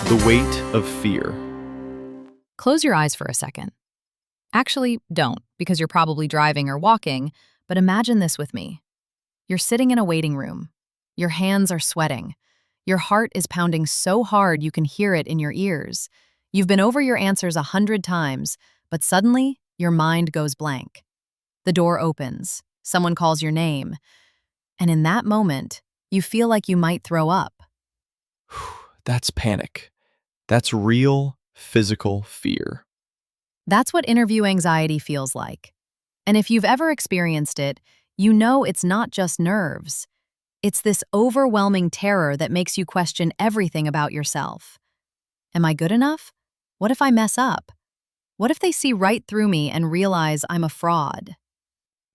The weight of fear. Close your eyes for a second. Actually, don't, because you're probably driving or walking, but imagine this with me. You're sitting in a waiting room. Your hands are sweating. Your heart is pounding so hard you can hear it in your ears. You've been over your answers 100 times, but suddenly, your mind goes blank. The door opens. Someone calls your name. And in that moment, you feel like you might throw up. That's panic. That's real physical fear. That's what interview anxiety feels like. And if you've ever experienced it, you know it's not just nerves. It's this overwhelming terror that makes you question everything about yourself. Am I good enough? What if I mess up? What if they see right through me and realize I'm a fraud?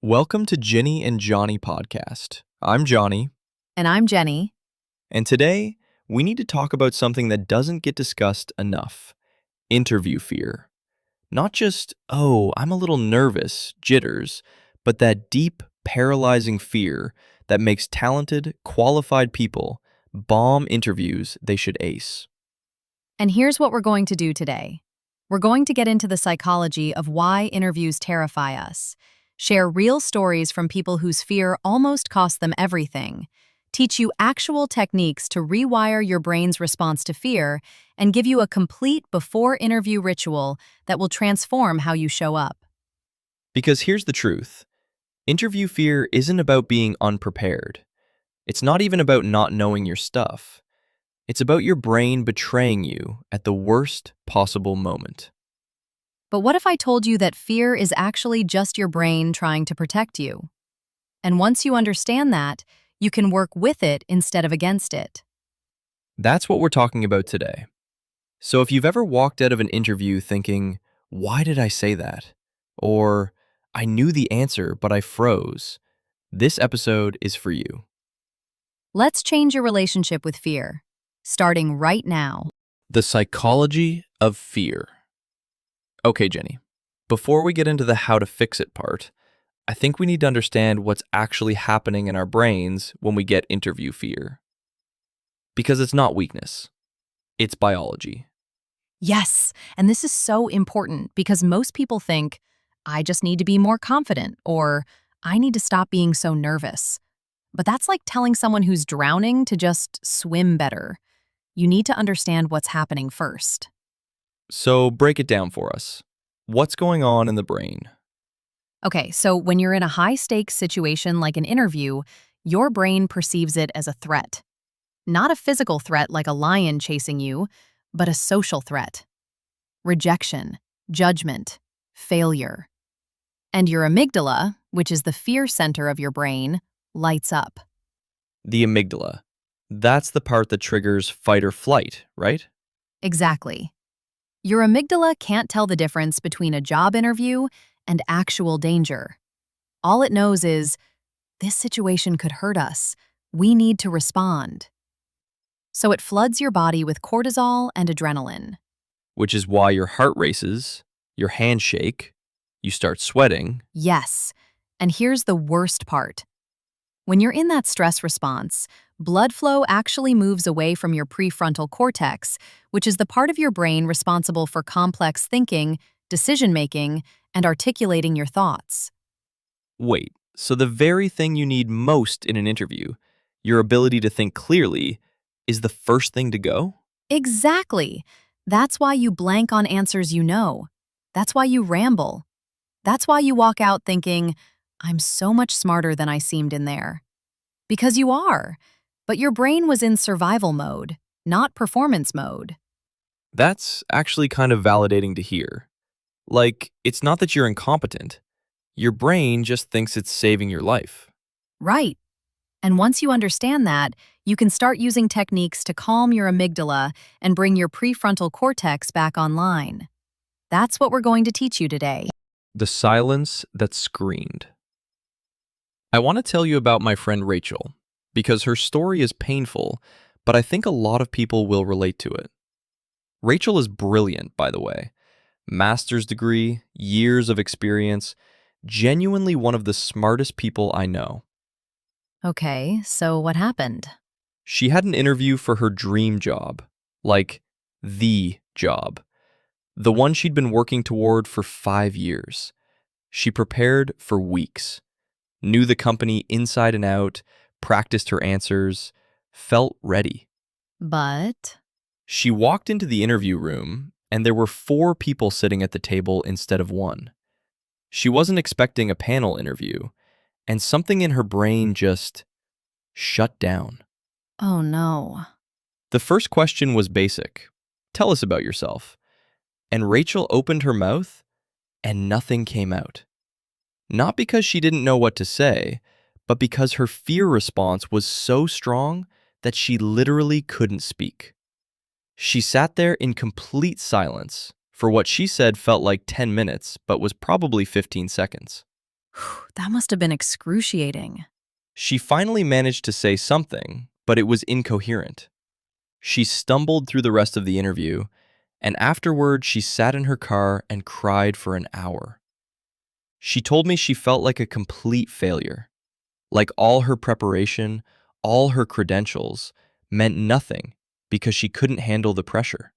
Welcome to Jennie and Johnny Podcast. I'm Johnny. And I'm Jenny. And today, we need to talk about something that doesn't get discussed enough. Interview fear. Not just, I'm a little nervous, jitters, but that deep, paralyzing fear that makes talented, qualified people bomb interviews they should ace. And here's what we're going to do today. We're going to get into the psychology of why interviews terrify us, share real stories from people whose fear almost cost them everything, teach you actual techniques to rewire your brain's response to fear, and give you a complete before-interview ritual that will transform how you show up. Because here's the truth. Interview fear isn't about being unprepared. It's not even about not knowing your stuff. It's about your brain betraying you at the worst possible moment. But what if I told you that fear is actually just your brain trying to protect you? And once you understand that, you can work with it instead of against it. That's what we're talking about today. So if you've ever walked out of an interview thinking, why did I say that? Or, I knew the answer, but I froze, this episode is for you. Let's change your relationship with fear, starting right now. The psychology of fear. Okay, Jenny, before we get into the how to fix it part, I think we need to understand what's actually happening in our brains when we get interview fear. Because it's not weakness, it's biology. Yes, and this is so important because most people think, I just need to be more confident, or I need to stop being so nervous. But that's like telling someone who's drowning to just swim better. You need to understand what's happening first. So break it down for us. What's going on in the brain? Okay, so when you're in a high-stakes situation like an interview, your brain perceives it as a threat. Not a physical threat like a lion chasing you, but a social threat. Rejection, judgment, failure. And your amygdala, which is the fear center of your brain, lights up. The amygdala. That's the part that triggers fight or flight, right? Exactly. Your amygdala can't tell the difference between a job interview and actual danger. All it knows is, this situation could hurt us. We need to respond. So it floods your body with cortisol and adrenaline. Which is why your heart races, your hands shake, you start sweating. Yes, and here's the worst part. When you're in that stress response, blood flow actually moves away from your prefrontal cortex, which is the part of your brain responsible for complex thinking, decision-making, and articulating your thoughts. Wait, so the very thing you need most in an interview, your ability to think clearly, is the first thing to go? Exactly. That's why you blank on answers you know. That's why you ramble. That's why you walk out thinking, I'm so much smarter than I seemed in there. Because you are, but your brain was in survival mode, not performance mode. That's actually kind of validating to hear. Like, it's not that you're incompetent. Your brain just thinks it's saving your life. Right. And once you understand that, you can start using techniques to calm your amygdala and bring your prefrontal cortex back online. That's what we're going to teach you today. The silence that screamed. I want to tell you about my friend Rachel, because her story is painful, but I think a lot of people will relate to it. Rachel is brilliant, by the way. Master's degree, years of experience, genuinely one of the smartest people I know. Okay, so what happened? She had an interview for her dream job, like The job. The one she'd been working toward for 5 years. She prepared for weeks, knew the company inside and out, practiced her answers, felt ready. But She walked into the interview room, and there were 4 people sitting at the table instead of 1. She wasn't expecting a panel interview, and something in her brain just shut down. oh no. The first question was basic. Tell us about yourself. And Rachel opened her mouth, and nothing came out. Not because she didn't know what to say, but because her fear response was so strong that she literally couldn't speak. She sat there in complete silence for what she said felt like 10 minutes, but was probably 15 seconds. That must have been excruciating. She finally managed to say something, but it was incoherent. She stumbled through the rest of the interview, and afterward she sat in her car and cried for an hour. She told me she felt like a complete failure, like all her preparation, all her credentials meant nothing because she couldn't handle the pressure.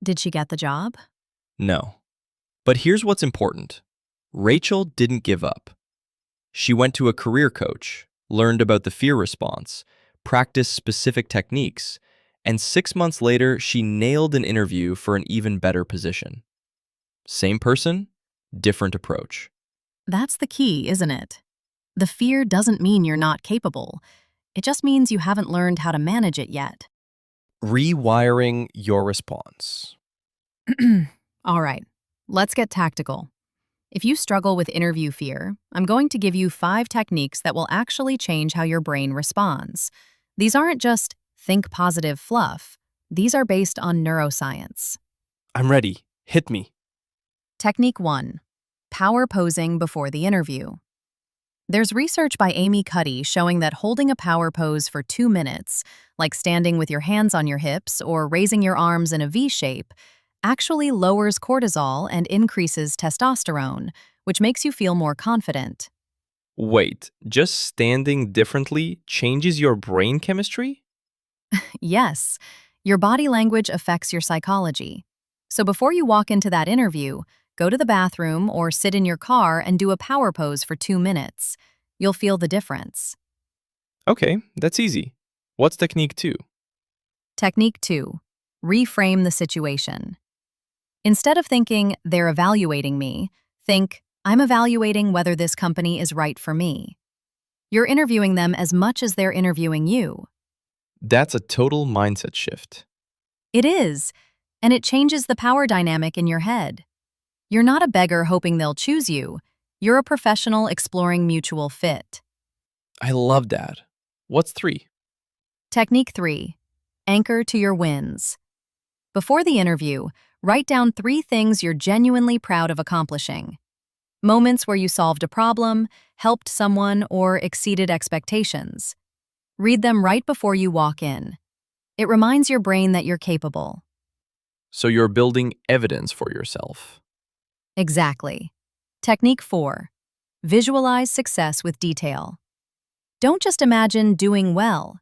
Did she get the job? No. But here's what's important. Rachel didn't give up. She went to a career coach, learned about the fear response, practiced specific techniques, and 6 months later, she nailed an interview for an even better position. Same person, different approach. That's the key, isn't it? The fear doesn't mean you're not capable. It just means you haven't learned how to manage it yet. Rewiring your response. All right, let's get tactical. If you struggle with interview fear, I'm going to give you 5 techniques that will actually change how your brain responds. These aren't just think positive fluff. These are based on neuroscience. I'm ready. Hit me. Technique 1. Power posing before the interview. There's research by Amy Cuddy showing that holding a power pose for 2 minutes, like standing with your hands on your hips or raising your arms in a V shape, actually lowers cortisol and increases testosterone, which makes you feel more confident. Wait, just standing differently changes your brain chemistry? Yes, your body language affects your psychology. So before you walk into that interview, go to the bathroom or sit in your car and do a power pose for 2 minutes. You'll feel the difference. Okay, that's easy. What's technique 2? Technique 2. Reframe the situation. Instead of thinking, they're evaluating me, think, I'm evaluating whether this company is right for me. You're interviewing them as much as they're interviewing you. That's a total mindset shift. It is, and it changes the power dynamic in your head. You're not a beggar hoping they'll choose you. You're a professional exploring mutual fit. I love that. What's 3? Technique 3. Anchor to your wins. Before the interview, write down 3 things you're genuinely proud of accomplishing. Moments where you solved a problem, helped someone, or exceeded expectations. Read them right before you walk in. It reminds your brain that you're capable. So you're building evidence for yourself. Exactly. Technique 4. Visualize success with detail. Don't just imagine doing well.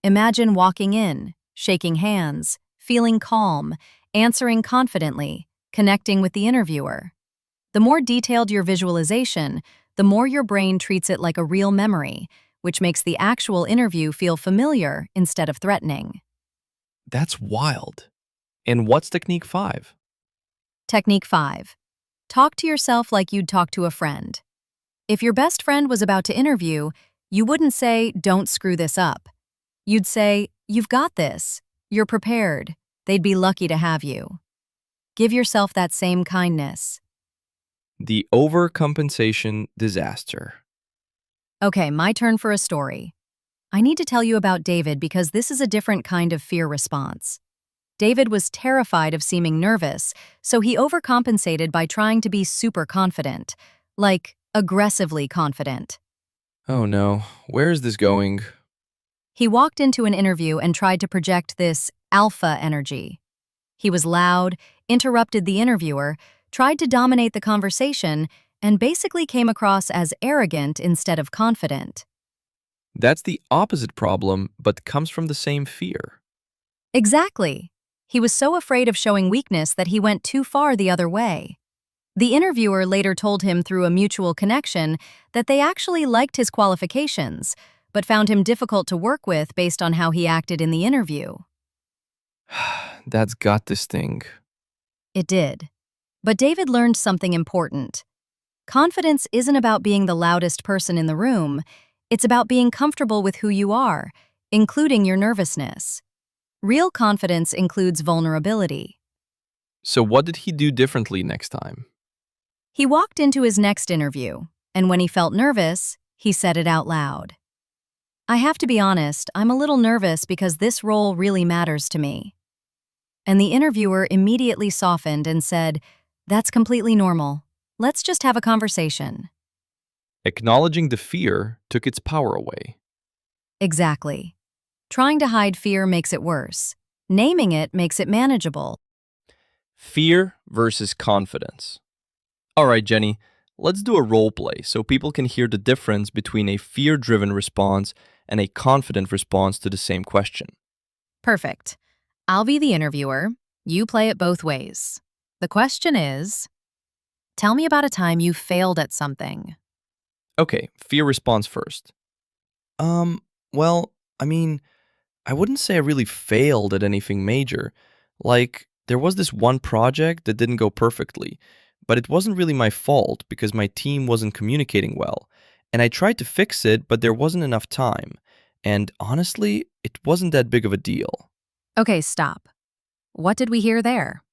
Imagine walking in, shaking hands, feeling calm, answering confidently, connecting with the interviewer. The more detailed your visualization, the more your brain treats it like a real memory, which makes the actual interview feel familiar instead of threatening. That's wild. And what's technique 5? Technique 5. Talk to yourself like you'd talk to a friend. If your best friend was about to interview, you wouldn't say, "Don't screw this up." You'd say, "You've got this. You're prepared. They'd be lucky to have you." Give yourself that same kindness. The overcompensation disaster. Okay, my turn for a story. I need to tell you about David because this is a different kind of fear response. David was terrified of seeming nervous, so he overcompensated by trying to be super confident, like aggressively confident. Oh no, where is this going? He walked into an interview and tried to project this alpha energy. He was loud, interrupted the interviewer, tried to dominate the conversation, and basically came across as arrogant instead of confident. That's the opposite problem, but comes from the same fear. Exactly. He was so afraid of showing weakness that he went too far the other way. The interviewer later told him through a mutual connection that they actually liked his qualifications, but found him difficult to work with based on how he acted in the interview. That's got this thing. It did. But David learned something important. Confidence isn't about being the loudest person in the room. It's about being comfortable with who you are, including your nervousness. Real confidence includes vulnerability. So what did he do differently next time? He walked into his next interview, and when he felt nervous, he said it out loud. I have to be honest, I'm a little nervous because this role really matters to me. And the interviewer immediately softened and said, That's completely normal. Let's just have a conversation. Acknowledging the fear took its power away. Exactly. Trying to hide fear makes it worse. Naming it makes it manageable. Fear versus confidence. All right, Jenny, let's do a role play so people can hear the difference between a fear-driven response and a confident response to the same question. Perfect. I'll be the interviewer. You play it both ways. The question is, tell me about a time you failed at something. Okay, fear response first. Well, I wouldn't say I really failed at anything major. Like, there was this one project that didn't go perfectly, but it wasn't really my fault because my team wasn't communicating well. And I tried to fix it, but there wasn't enough time. And honestly, it wasn't that big of a deal. Okay, stop. What did we hear there?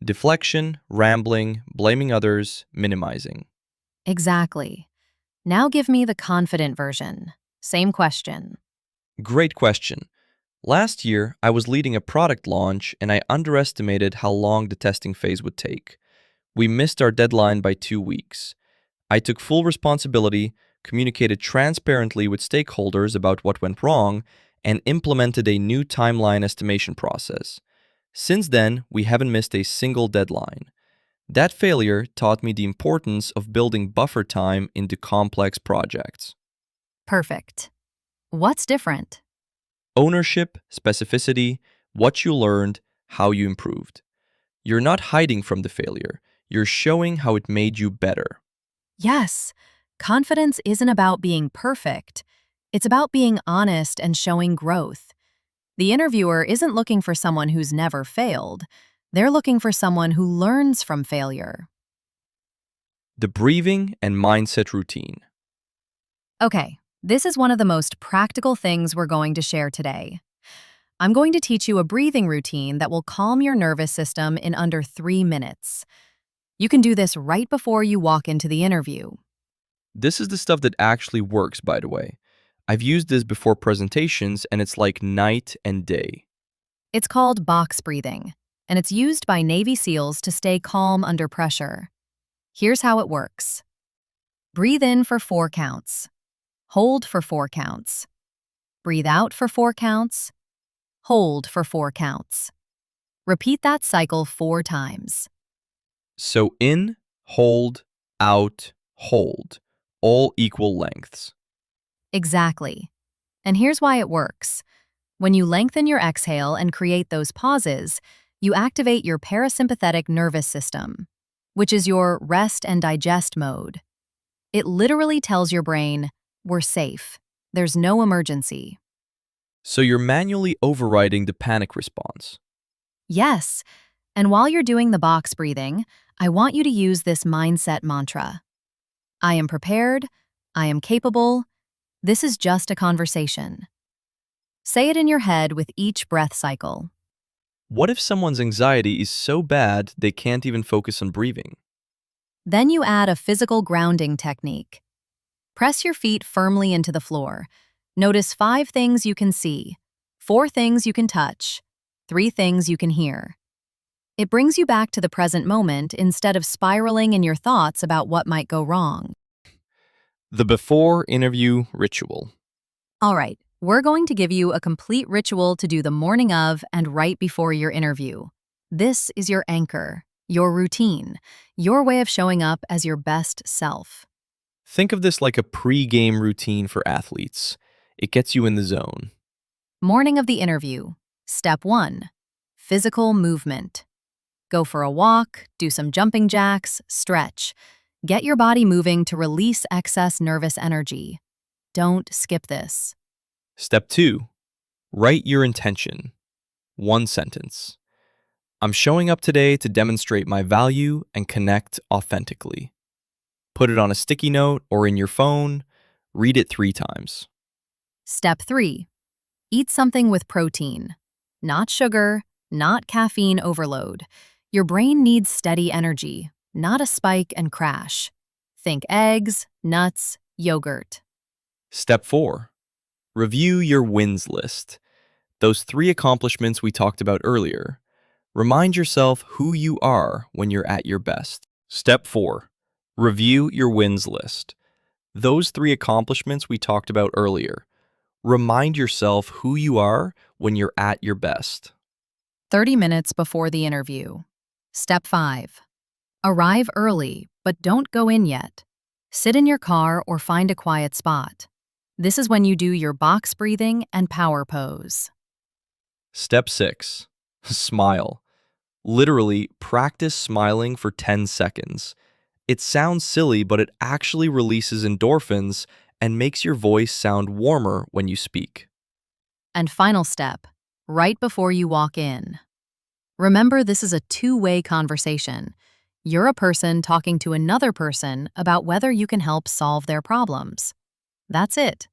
Deflection, rambling, blaming others, minimizing. Exactly. Now give me the confident version. Same question. Great question. Last year, I was leading a product launch and I underestimated how long the testing phase would take. We missed our deadline by 2 weeks. I took full responsibility, communicated transparently with stakeholders about what went wrong, and implemented a new timeline estimation process. Since then, we haven't missed a single deadline. That failure taught me the importance of building buffer time into complex projects. Perfect. What's different? Ownership, specificity, what you learned, how you improved. You're not hiding from the failure. You're showing how it made you better. Yes, confidence isn't about being perfect. It's about being honest and showing growth. The interviewer isn't looking for someone who's never failed. They're looking for someone who learns from failure. The breathing and mindset routine. Okay, this is one of the most practical things we're going to share today. I'm going to teach you a breathing routine that will calm your nervous system in under 3 minutes. You can do this right before you walk into the interview. This is the stuff that actually works, by the way. I've used this before presentations and it's like night and day. It's called box breathing, and it's used by Navy SEALs to stay calm under pressure. Here's how it works. Breathe in for 4 counts. Hold for 4 counts. Breathe out for 4 counts. Hold for 4 counts. Repeat that cycle 4 times. So in, hold, out, hold, all equal lengths. Exactly. And here's why it works. When you lengthen your exhale and create those pauses, you activate your parasympathetic nervous system, which is your rest and digest mode. It literally tells your brain, we're safe. There's no emergency. So you're manually overriding the panic response. Yes, and while you're doing the box breathing, I want you to use this mindset mantra. I am prepared. I am capable. This is just a conversation. Say it in your head with each breath cycle. What if someone's anxiety is so bad they can't even focus on breathing? Then you add a physical grounding technique. Press your feet firmly into the floor. Notice 5 things you can see, 4 things you can touch, 3 things you can hear. It brings you back to the present moment instead of spiraling in your thoughts about what might go wrong. The before interview ritual. All right, we're going to give you a complete ritual to do the morning of and right before your interview. This is your anchor, your routine, your way of showing up as your best self. Think of this like a pre-game routine for athletes. It gets you in the zone. Morning of the interview. Step 1. physical movement. Go for a walk, do some jumping jacks, stretch. Get your body moving to release excess nervous energy. Don't skip this. Step 2. Write your intention. One sentence. I'm showing up today to demonstrate my value and connect authentically. Put it on a sticky note or in your phone. Read it 3 times. Step 3. Eat something with protein. Not sugar, not caffeine overload. Your brain needs steady energy, not a spike and crash. Think eggs, nuts, yogurt. Step 4. Review your wins list. Those 3 accomplishments we talked about earlier. Remind yourself who you are when you're at your best. Step 4. Review your wins list. Those 3 accomplishments we talked about earlier. Remind yourself who you are when you're at your best. 30 minutes before the interview. Step 5. Arrive early, but don't go in yet. Sit in your car or find a quiet spot. This is when you do your box breathing and power pose. Step 6. Smile. Literally, practice smiling for 10 seconds. It sounds silly, but it actually releases endorphins and makes your voice sound warmer when you speak. And final step, right before you walk in. Remember, this is a two-way conversation. You're a person talking to another person about whether you can help solve their problems. That's it.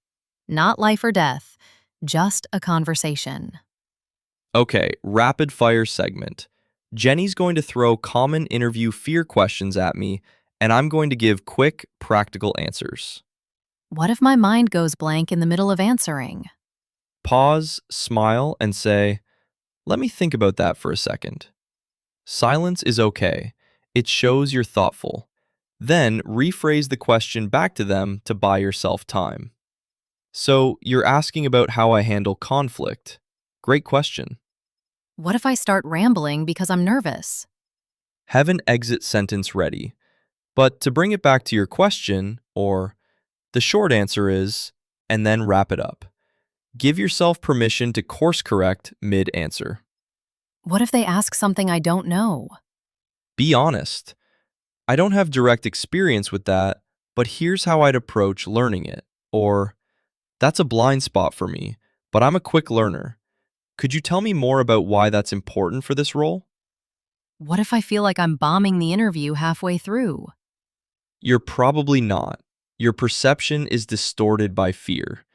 Not life or death, just a conversation. Okay, rapid fire segment. Jenny's going to throw common interview fear questions at me, and I'm going to give quick, practical answers. What if my mind goes blank in the middle of answering? Pause, smile, and say, let me think about that for a second. Silence is okay. It shows you're thoughtful. Then rephrase the question back to them to buy yourself time. So, you're asking about how I handle conflict. Great question. What if I start rambling because I'm nervous? Have an exit sentence ready. But to bring it back to your question, or the short answer is, and then wrap it up. Give yourself permission to course correct mid-answer. What if they ask something I don't know? Be honest. I don't have direct experience with that, but here's how I'd approach learning it. Or, that's a blind spot for me, but I'm a quick learner. Could you tell me more about why that's important for this role? What if I feel like I'm bombing the interview halfway through? You're probably not. Your perception is distorted by fear.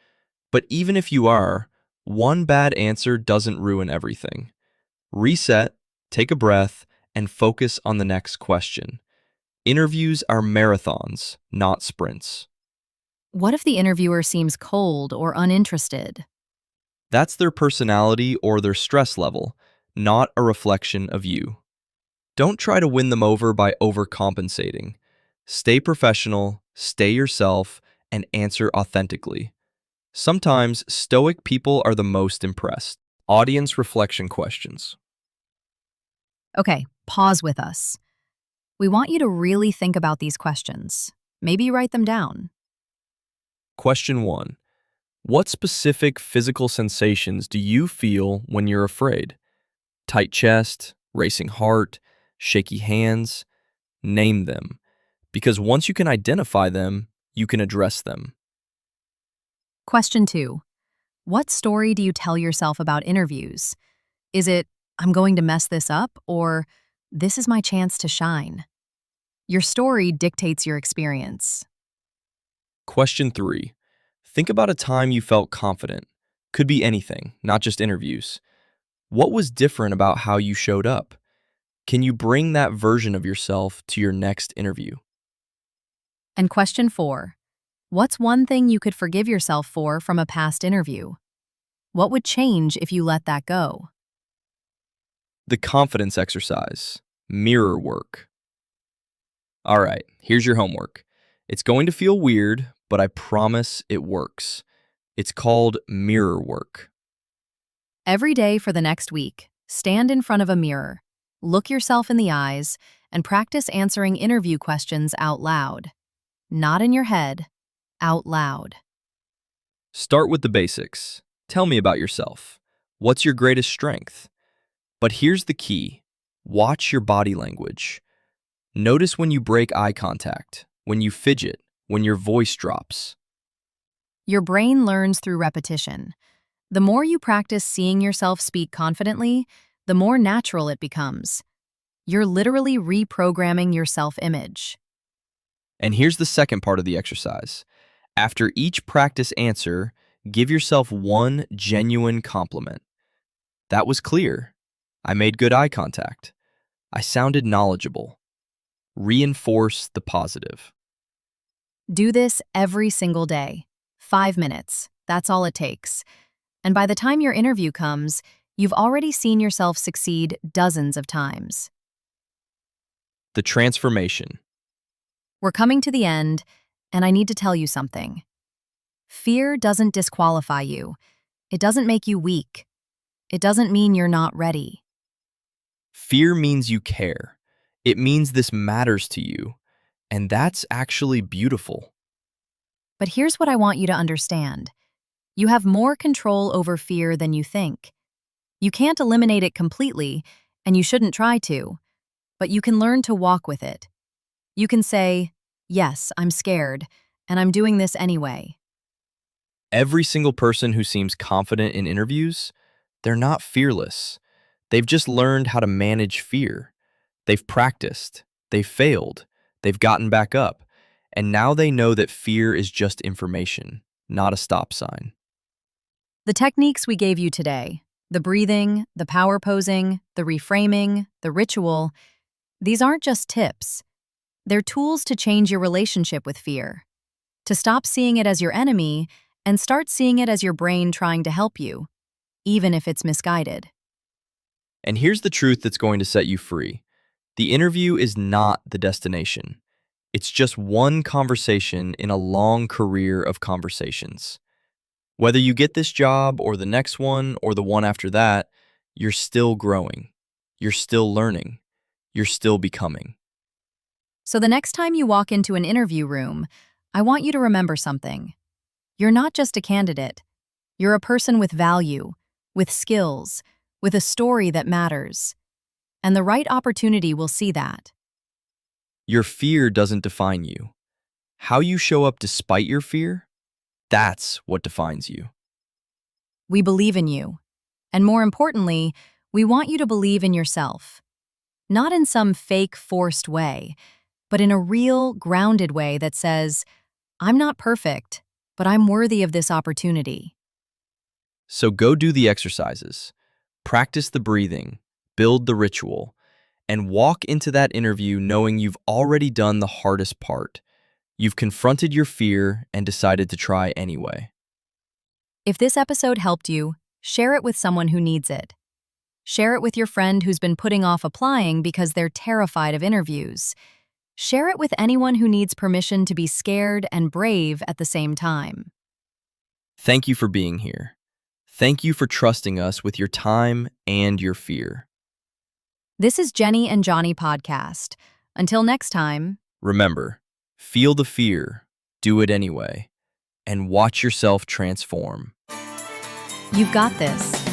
But even if you are, one bad answer doesn't ruin everything. Reset, take a breath, and focus on the next question. Interviews are marathons, not sprints. What if the interviewer seems cold or uninterested? That's their personality or their stress level, not a reflection of you. Don't try to win them over by overcompensating. Stay professional, stay yourself, and answer authentically. Sometimes stoic people are the most impressed. Audience reflection questions. Okay, pause with us. We want you to really think about these questions. Maybe write them down. Question 1. What specific physical sensations do you feel when you're afraid? Tight chest, racing heart, shaky hands? Name them. Because once you can identify them, you can address them. Question 2. What story do you tell yourself about interviews? Is it, I'm going to mess this up, or this is my chance to shine? Your story dictates your experience. Question 3. Think about a time you felt confident. Could be anything, not just interviews. What was different about how you showed up? Can you bring that version of yourself to your next interview? And question 4. What's one thing you could forgive yourself for from a past interview? What would change if you let that go? The confidence exercise. Mirror work. All right, here's your homework. It's going to feel weird, but I promise it works. It's called mirror work. Every day for the next week, stand in front of a mirror, look yourself in the eyes, and practice answering interview questions out loud. Not in your head, out loud. Start with the basics. Tell me about yourself. What's your greatest strength? But here's the key. Watch your body language. Notice when you break eye contact, when you fidget, when your voice drops. Your brain learns through repetition. The more you practice seeing yourself speak confidently, the more natural it becomes. You're literally reprogramming your self-image. And here's the second part of the exercise. After each practice answer, give yourself one genuine compliment. That was clear. I made good eye contact. I sounded knowledgeable. Reinforce the positive. Do this every single day. 5 minutes. That's all it takes. And by the time your interview comes, you've already seen yourself succeed dozens of times. The transformation. We're coming to the end, and I need to tell you something. Fear doesn't disqualify you. It doesn't make you weak. It doesn't mean you're not ready. Fear means you care. It means this matters to you. And that's actually beautiful. But here's what I want you to understand. You have more control over fear than you think. You can't eliminate it completely, and you shouldn't try to, but you can learn to walk with it. You can say, yes, I'm scared, and I'm doing this anyway. Every single person who seems confident in interviews, they're not fearless. They've just learned how to manage fear. They've practiced. They've failed. They've gotten back up. And now they know that fear is just information, not a stop sign. The techniques we gave you today, the breathing, the power posing, the reframing, the ritual, these aren't just tips. They're tools to change your relationship with fear, to stop seeing it as your enemy and start seeing it as your brain trying to help you, even if it's misguided. And here's the truth that's going to set you free. The interview is not the destination. It's just one conversation in a long career of conversations. Whether you get this job or the next one or the one after that, you're still growing. You're still learning. You're still becoming. So the next time you walk into an interview room, I want you to remember something. You're not just a candidate. You're a person with value, with skills, with a story that matters. And the right opportunity will see that. Your fear doesn't define you. How you show up despite your fear, that's what defines you. We believe in you. And more importantly, we want you to believe in yourself. Not in some fake, forced way, but in a real, grounded way that says, I'm not perfect, but I'm worthy of this opportunity. So go do the exercises, practice the breathing, build the ritual, and walk into that interview knowing you've already done the hardest part. You've confronted your fear and decided to try anyway. If this episode helped you, share it with someone who needs it. Share it with your friend who's been putting off applying because they're terrified of interviews. Share it with anyone who needs permission to be scared and brave at the same time. Thank you for being here. Thank you for trusting us with your time and your fear. This is Jennie and Johnny Podcast. Until next time. Remember, feel the fear, do it anyway, and watch yourself transform. You've got this.